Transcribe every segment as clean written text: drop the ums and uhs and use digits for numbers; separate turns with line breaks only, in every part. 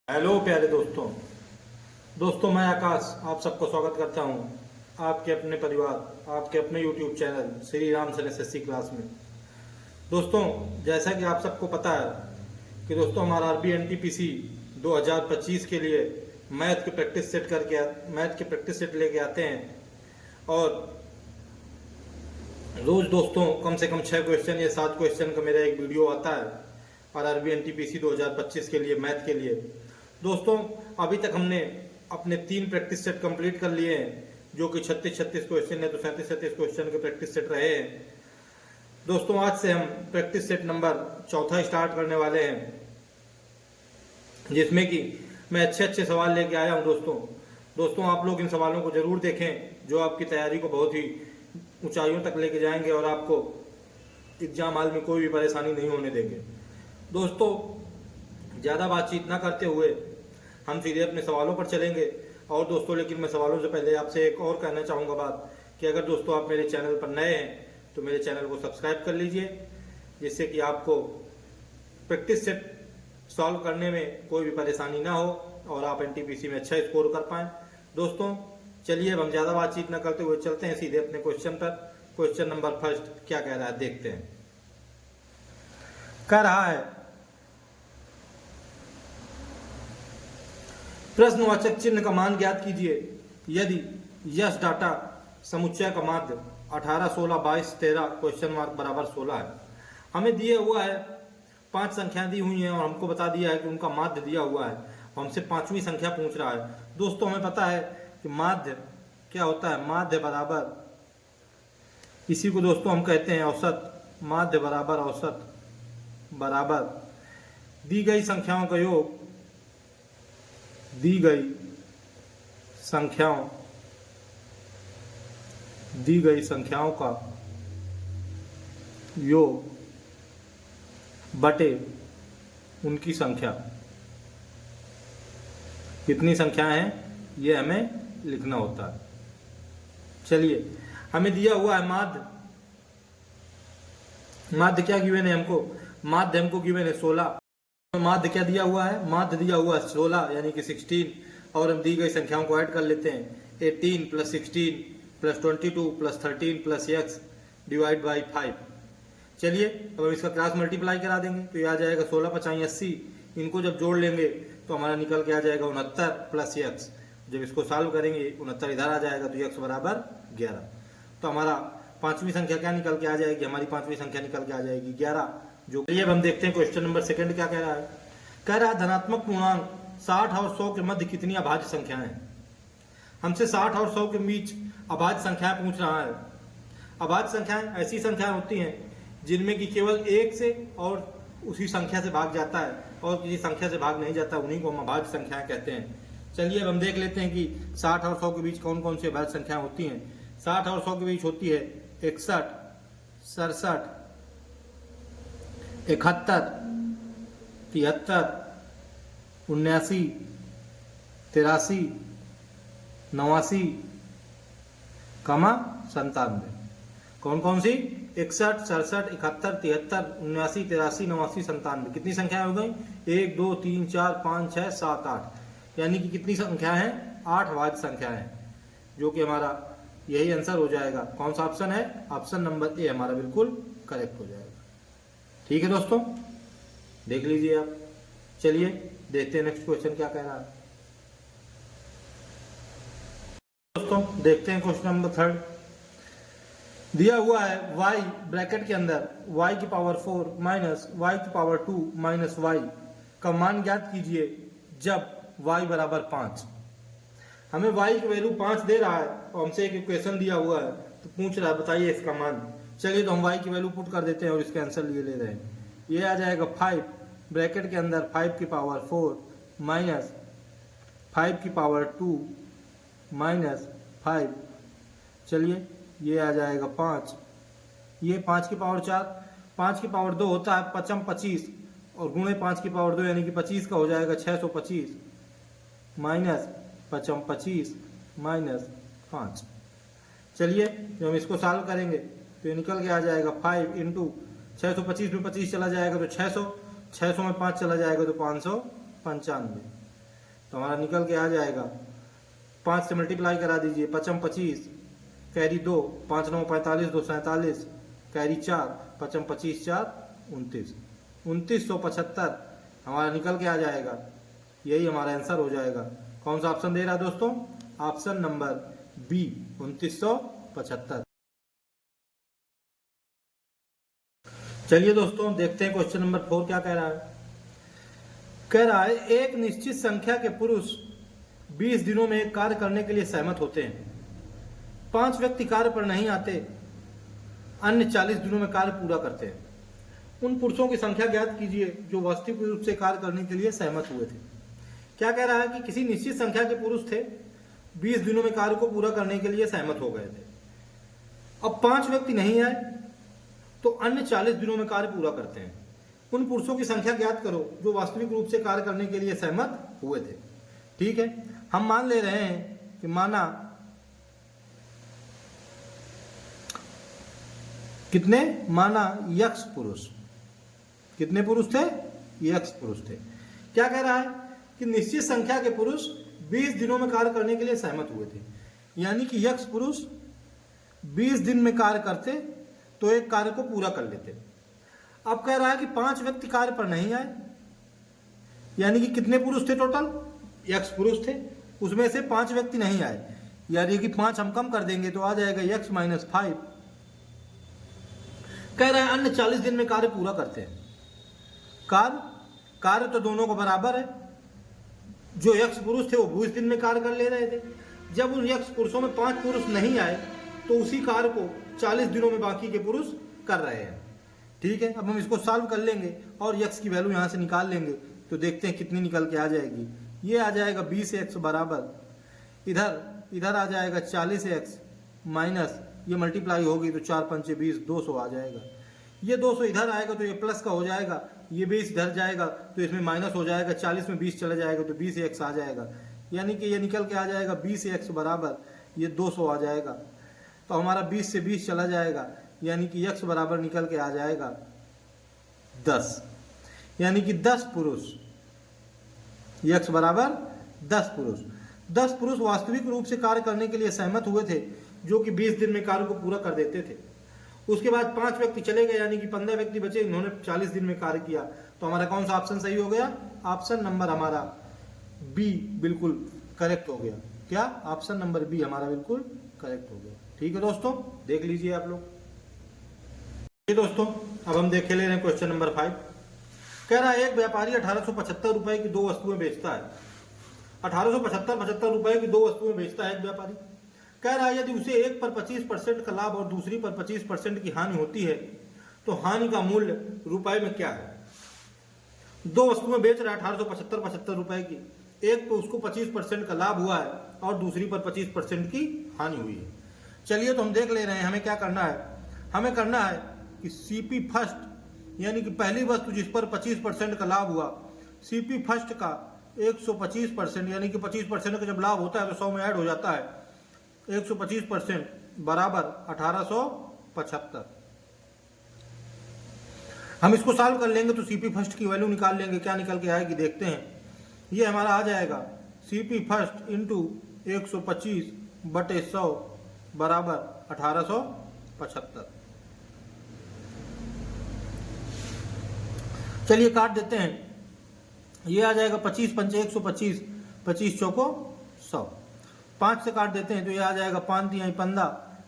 Hello प्यारे दोस्तों मैं आकाश आप सबको स्वागत करता हूं आपके अपने परिवार आपके अपने यूट्यूब चैनल श्री राम सन एसएससी क्लास में। दोस्तों जैसा कि आप सबको पता है कि दोस्तों हमारा आरबी एनटीपीसी 2025 के लिए मैथ के प्रैक्टिस सेट लेके आते हैं और रोज दोस्तों कम से कम 6 क्वेश्चन या 7 क्वेश्चन का मेरा एक वीडियो आता है और आरबी एनटीपीसी 2025 के लिए मैथ के लिए। दोस्तों अभी तक हमने अपने 3 प्रैक्टिस सेट कंप्लीट कर लिए हैं जो कि 36 क्वेश्चन है, तो 37 क्वेश्चन के प्रैक्टिस सेट रहे हैं। दोस्तों आज से हम प्रैक्टिस सेट नंबर 4 स्टार्ट करने वाले हैं जिसमें कि मैं अच्छे सवाल लेके आया हूं। दोस्तों आप लोग इन सवालों को जरूर देखें जो आपकी तैयारी को बहुत ही ऊंचाइयों तक लेके जाएंगे और आपको एग्जाम हॉल में कोई भी परेशानी नहीं होने देंगे। दोस्तों ज़्यादा बातचीत ना करते हुए हम सीधे अपने सवालों पर चलेंगे। और दोस्तों लेकिन मैं सवालों से पहले आपसे एक और कहना चाहूँगा बात कि अगर दोस्तों आप मेरे चैनल पर नए हैं तो मेरे चैनल को सब्सक्राइब कर लीजिए जिससे कि आपको प्रैक्टिस सेट सॉल्व करने में कोई भी परेशानी ना हो और आप एनटीपीसी में अच्छा स्कोर कर पाएँ। दोस्तों चलिए अब हम ज़्यादा बातचीत न करते हुए चलते हैं सीधे अपने क्वेश्चन पर। क्वेश्चन नंबर फर्स्ट क्या कह रहा है देखते हैं। कह रहा है प्रश्नवाचक चिन्ह का मान ज्ञात कीजिए यदि यश डाटा समुच्चय का माध्य 18, 16, 22, 13 क्वेश्चन मार्क बराबर 16 है। हमें दिया हुआ है 5 संख्याएं दी हुई हैं और हमको बता दिया है कि उनका माध्य दिया हुआ है। हमसे 5वीं संख्या पूछ रहा है। दोस्तों हमें पता है कि माध्य क्या होता है। माध्य बराबर इसी को दोस्तों हम कहते हैं औसत। माध्य बराबर औसत बराबर दी गई संख्याओं का योग, दी गई संख्याओं का योग बटे उनकी संख्या। कितनी संख्याएं हैं ये हमें लिखना होता है। चलिए हमें दिया हुआ है माध्य क्या गिवन है हमको। माध्य हमको गिवन है 16। माध्य क्या दिया हुआ है। माध्य दिया हुआ है 16 यानी कि 16 और हम दी गई संख्याओं को ऐड कर लेते हैं। 18 + 16 + 22 + 13 + x डिवाइड बाई 5। चलिए अब हम इसका क्रॉस मल्टीप्लाई करा देंगे तो ये आ जाएगा 16 × 5 = 80। इनको जब जोड़ लेंगे तो हमारा निकल के आ जाएगा 69 + x। जब इसको सॉल्व करेंगे 69 इधर आ जाएगा तो x बराबर 11। तो हमारा 5वीं संख्या क्या निकल के आ जाएगी। हमारी 5वीं संख्या निकल के आ जाएगी 11। जो अब हम देखते हैं क्वेश्चन नंबर सेकंड क्या कह रहा है। कह रहा है धनात्मक पूर्णांक 60 और 100 के मध्य कितनी अभाज्य संख्याएं हैं। हमसे 60 और 100 के बीच अभाज्य संख्याएं पूछ रहा है। अभाज्य संख्याएं ऐसी संख्याएं होती हैं जिनमें कि केवल 1 से और उसी संख्या से भाग जाता है और किसी संख्या से भाग नहीं जाता, उन्हीं को हम अभाज्य संख्याएं कहते हैं। चलिए अब हम देख लेते हैं कि 60 और 100 के बीच कौन कौन सी अभाज्य संख्याएं होती हैं। 60 और 100 के बीच होती है 61, 67, 71, 73, 79, 83, 89, 97। कौन कौन सी 61, 67, 71, 73, 79, 83, 89, 97। कितनी संख्याएं हो गई 1, 2, 3, 4, 5, 6, 7, 8 यानी कि कितनी संख्या है 8 अभाज्य संख्या है जो कि हमारा यही आंसर हो जाएगा। कौन सा ऑप्शन है। ऑप्शन नंबर ए हमारा बिल्कुल करेक्ट हो जाएगा। ठीक है दोस्तों देख लीजिए आप। चलिए देखते हैं नेक्स्ट क्वेश्चन क्या कह रहा है। दोस्तों देखते हैं क्वेश्चन नंबर 3। दिया हुआ है y ब्रैकेट के अंदर y की पावर 4 माइनस y की पावर 2 माइनस y का मान ज्ञात कीजिए जब y बराबर 5। हमें y की वैल्यू 5 दे रहा है और हमसे एक इक्वेशन दिया हुआ है तो पूछ रहा है बताइए इसका मान। चलिए तो हम y की वैल्यू पुट कर देते हैं और इसका आंसर लिए ले रहे हैं। ये आ जाएगा 5 ब्रैकेट के अंदर 5 की पावर 4 माइनस 5 की पावर 2 माइनस 5। चलिए ये आ जाएगा 5। ये 5 की पावर 4, 5 की पावर 2 होता है 5 25 और गुणे 5 की पावर 2 यानी कि 25 का हो जाएगा 625 माइनस 5 25 माइनस 5। चलिए जब हम इसको सॉल्व करेंगे तो ये निकल के आ जाएगा 5 × 625 में 25 चला जाएगा तो 600, 600 में 5 चला जाएगा तो 595। तो हमारा निकल के आ जाएगा 5 से मल्टीप्लाई करा दीजिए, 5 25 कैरी 2, 5 9 45 2 47 कैरी 4, 5 25 4 29, 2975 हमारा निकल के आ जाएगा। यही हमारा आंसर हो जाएगा। कौन सा ऑप्शन दे रहा है दोस्तों? Option number B 2975। चलिए दोस्तों देखते हैं क्वेश्चन नंबर 4 क्या कह रहा है। कह रहा है एक निश्चित संख्या के पुरुष 20 दिनों में एक कार्य करने के लिए सहमत होते हैं। 5 व्यक्ति कार्य पर नहीं आते, अन्य 40 दिनों में कार्य पूरा करते हैं। उन पुरुषों की संख्या ज्ञात कीजिए जो वास्तविक रूप से कार्य करने के लिए सहमत हुए थे। क्या कह रहा है कि किसी निश्चित संख्या के पुरुष थे, 20 दिनों में कार्य को पूरा करने के लिए सहमत हो गए थे। अब 5 व्यक्ति नहीं आए तो अन्य 40 दिनों में कार्य पूरा करते हैं। उन पुरुषों की संख्या ज्ञात करो जो वास्तविक रूप से कार्य करने के लिए सहमत हुए थे। ठीक है, हम मान ले रहे हैं कि माना कितने, माना यक्स पुरुष, कितने पुरुष थे? यक्स पुरुष थे। क्या कह रहा है कि निश्चित संख्या के पुरुष 20 दिनों में कार्य करने के लिए सहमत हुए थे। यानी कि यक्स पुरुष 20 दिन में कार्य करते तो एक कार्य को पूरा कर लेते। अब कह रहा है कि 5 व्यक्ति कार्य पर नहीं आए, यानी कि कितने पुरुष थे टोटल? यक्स पुरुष थे, उसमें से 5 व्यक्ति नहीं आए, यानी कि 5 हम कम कर देंगे तो आ जाएगा यक्स माइनस 5। कह रहा है अन्य 40 दिन में कार्य पूरा करते हैं। कार्य तो दोनों को बराबर है। जो यक्ष पुरुष थे वो 20 दिन में कार्य कर ले रहे थे। जब उन यक्ष पुरुषों में 5 पुरुष नहीं आए तो उसी कार्य को 40 दिनों में बाकी के पुरुष कर रहे हैं। ठीक है, अब हम इसको सॉल्व कर लेंगे और यक्स की वैल्यू यहाँ से निकाल लेंगे तो देखते हैं कितनी निकल के आ जाएगी। ये आ जाएगा 20x बराबर इधर आ जाएगा 40x माइनस ये मल्टीप्लाई होगी तो 4 5 20 200 आ जाएगा। ये 200 इधर आएगा तो ये प्लस का हो जाएगा, ये 20 इधर जाएगा तो इसमें माइनस हो जाएगा, 40 में 20 चला जाएगा तो 20x आ जाएगा। यानी कि ये निकल के आ जाएगा 20x बराबर ये 200 आ जाएगा। तो हमारा 20 से 20 चला जाएगा, यानी कि x बराबर निकल के आ जाएगा 10। यानी कि 10 पुरुष, x बराबर 10 पुरुष वास्तविक रूप से कार्य करने के लिए सहमत हुए थे, जो कि 20 दिन में कार्य को पूरा कर देते थे। उसके बाद 5 व्यक्ति चले गए, यानी कि 15 व्यक्ति बचे, इन्होंने 40 दिन में कार्य किया। तो हमारा कौन सा ऑप्शन सही हो गया? ऑप्शन नंबर हमारा बी बिल्कुल करेक्ट हो गया। क्या? ऑप्शन नंबर बी हमारा बिल्कुल करेक्ट हो गया। ठीक है दोस्तों, देख लीजिए आप लोग। दोस्तों अब हम देख ले रहे हैं क्वेश्चन नंबर 5। कह रहा है एक व्यापारी 1875 रुपए की 2 वस्तुएं बेचता है। 1875 रुपए की 2 वस्तुएं बेचता है एक व्यापारी। कह रहा है यदि उसे एक पर 25% का लाभ और दूसरी पर 25% की हानि होती है तो हानि का मूल्य रुपए में क्या है? 2 वस्तुएं बेच रहा है 1875 रुपए की, एक पे उसको 25% का लाभ हुआ है और दूसरी पर 25% की हानि हुई है। चलिए तो हम देख ले रहे हैं हमें क्या करना है। हमें करना है कि सीपी फर्स्ट, यानी कि पहली वस्तु जिस पर 25% का लाभ हुआ, सीपी फर्स्ट का 125%, यानी कि 25% का जब लाभ होता है तो 100 में ऐड हो जाता है, 125% बराबर 1875। हम इसको सॉल्व कर लेंगे तो सीपी फर्स्ट की वैल्यू निकाल लेंगे, क्या निकल के आएगी देखते हैं। ये हमारा आ जाएगा सीपी फर्स्ट इंटू 125/100 बराबर 1875। चलिए काट देते हैं। ये आ जाएगा 25 पंचे 125, 25 चौको 100। 5 से काट देते हैं तो ये आ जाएगा 5 3 15,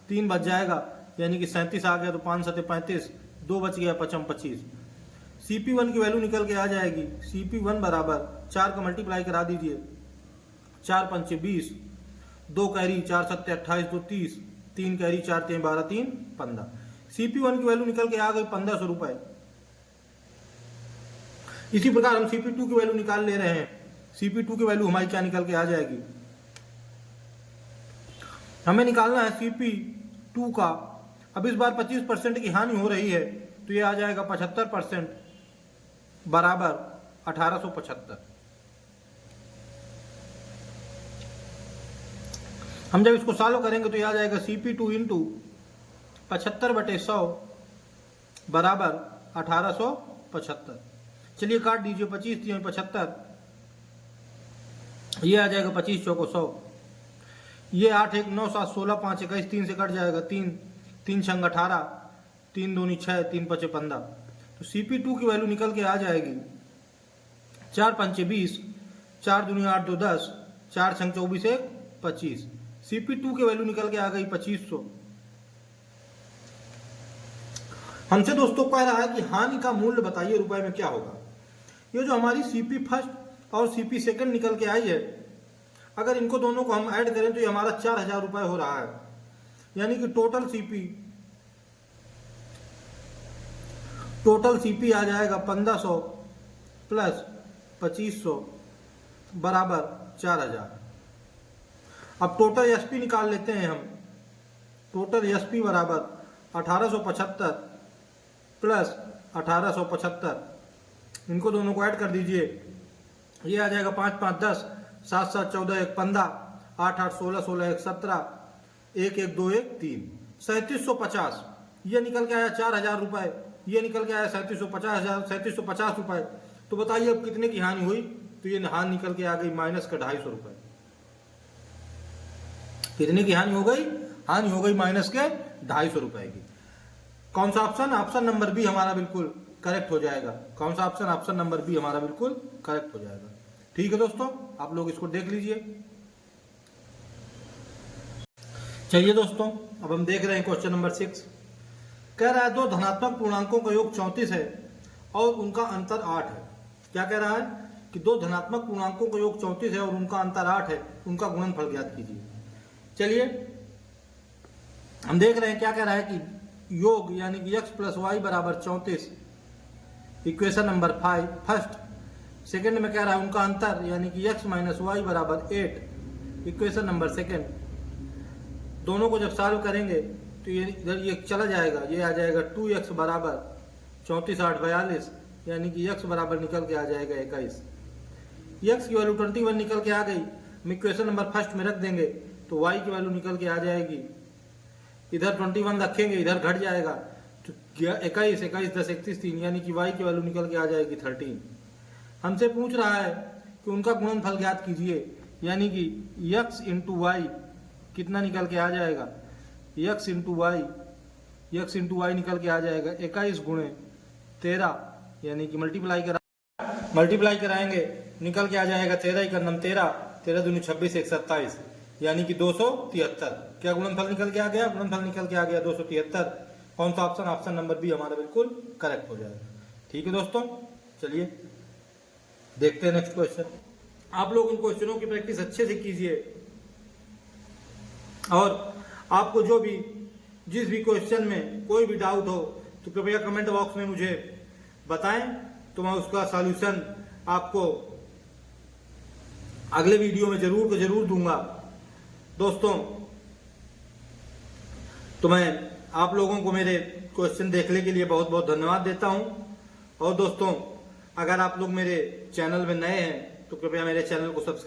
3 बच जाएगा, यानी कि 37 आ गया तो 5 7 35, 2 बच गया 5 25। CP1 की वैल्यू निकल के आ जाएगी। CP1 बराबर 4 का मल्टीप्लाई करा दीजिए, 4 पंचे 20, 2 कैरी 4 7 28 2 30, 3 कैरी 4 3 12 3 15। CP1 की वैल्यू निकल के आ गई 1500 रुपए। इसी प्रकार हम CP2 की वैल्यू निकाल ले रहे हैं। CP2 की वैल्यू हमारी क्या निकल के आ जाएगी? हमें निकालना है CP2 का। अब इस बार 25% की हानि हो रही है तो ये आ जाएगा 75% बराबर 1875। हम जब इसको सॉल्व करेंगे तो ये आ जाएगा CP2 इंटू 75/100 बराबर 1875। चलिए काट दीजिए, 25 3 75, ये आ जाएगा 25 चौको 100, ये 8 1 9 7 16 5 21 3 से कट जाएगा 3 3 छंग 18 3 दूनी 6 3 पचे 15। तो CP2 की वैल्यू निकल के आ जाएगी 4 पंचे 20 4 दूनी 8 2 10 4 छंग 24 1 25। CP2 की वैल्यू निकल के आ गई 2500। हमसे दोस्तों कह रहा है कि हानि का मूल्य बताइए रुपए में क्या होगा। ये जो हमारी CP फर्स्ट और CP सेकंड निकल के आई है, अगर इनको दोनों को हम ऐड करें तो ये हमारा 4000 रुपए हो रहा है। यानी कि टोटल CP आ जाएगा 1500 प्लस 2500 बराबर 4000। अब टोटल SP निकाल लेते हैं हम। टोटल SP बराबर 1875 प्लस 1875, इनको दोनों को ऐड कर दीजिए। ये आ जाएगा 5 5 10 7 7 14 1 15 8 8 16 16 1 17 1 1 2 1 3 3750। ये निकल के आया 4000 रुपए, ये निकल के आया 3750 रुपए। तो बताइए अब कितने की हानि हुई। तो ये हानि निकल के आ गई माइनस का 250 रुपए। कितने की हानि हो गई? हानि हो गई माइनस के 250 रुपए की। कौन सा ऑप्शन? ऑप्शन नंबर बी हमारा बिल्कुल करेक्ट हो जाएगा। कौन सा ऑप्शन? ऑप्शन नंबर बी हमारा बिल्कुल करेक्ट हो जाएगा। ठीक है दोस्तों, आप लोग इसको देख लीजिए। चलिए दोस्तों, अब हम देख रहे हैं क्वेश्चन नंबर 6। कह रहा है दो धनात्मक पूर्णांकों का योग 34 है और उनका अंतर 8 है। क्या कह रहा है कि दो धनात्मक पूर्णांकों का योग 34 है और उनका अंतर 8 है, उनका गुणनफल ज्ञात कीजिए। चलिए हम देख रहे हैं क्या कह रहा है कि योग यानी कि x प्लस वाई बराबर 34, इक्वेशन नंबर 5 फर्स्ट। सेकंड में कह रहा है उनका अंतर यानी कि x माइनस वाई बराबर 8, इक्वेशन नंबर सेकंड। दोनों को जब सॉल्व करेंगे तो ये इधर ये चला जाएगा, ये आ जाएगा 2x बराबर 34 8 42, यानी कि x बराबर निकल के आ जाएगा 21। x की वैल्यू 21 निकल के आ गई। हम इक्वेशन नंबर फर्स्ट में रख देंगे तो y की वैल्यू निकल के आ जाएगी, इधर 21 रखेंगे इधर घट जाएगा तो 21 21 10 31 3, यानी कि y की वैल्यू निकल के आ जाएगी 13। हमसे पूछ रहा है कि उनका गुणनफल ज्ञात कीजिए, यानी कि x इंटू वाई कितना निकल के आ जाएगा, x इंटू वाई निकल के आ जाएगा 21 गुणे 13, यानी कि मल्टीप्लाई कराएंगे निकल के आ जाएगा 13 का नम 13 दूनी 26 1 27, यानी कि 273। क्या गुणनफल निकल के आ गया? गुणनफल निकल के आ गया 273। कौन सा ऑप्शन? ऑप्शन नंबर बी हमारा बिल्कुल करेक्ट हो जाएगा। ठीक है दोस्तों, चलिए देखते हैं नेक्स्ट क्वेश्चन। आप लोग इन क्वेश्चनों की प्रैक्टिस अच्छे से कीजिए और आपको जिस भी क्वेश्चन में कोई भी डाउट हो तो कृपया कमेंट बॉक्स में मुझे बताएं, तो मैं उसका सॉल्यूशन आपको अगले वीडियो में जरूर दूंगा। दोस्तों तो मैं आप लोगों को मेरे क्वेश्चन देखने के लिए बहुत बहुत धन्यवाद देता हूं। और दोस्तों अगर आप लोग मेरे चैनल में नए हैं तो कृपया मेरे चैनल को सब्सक्राइब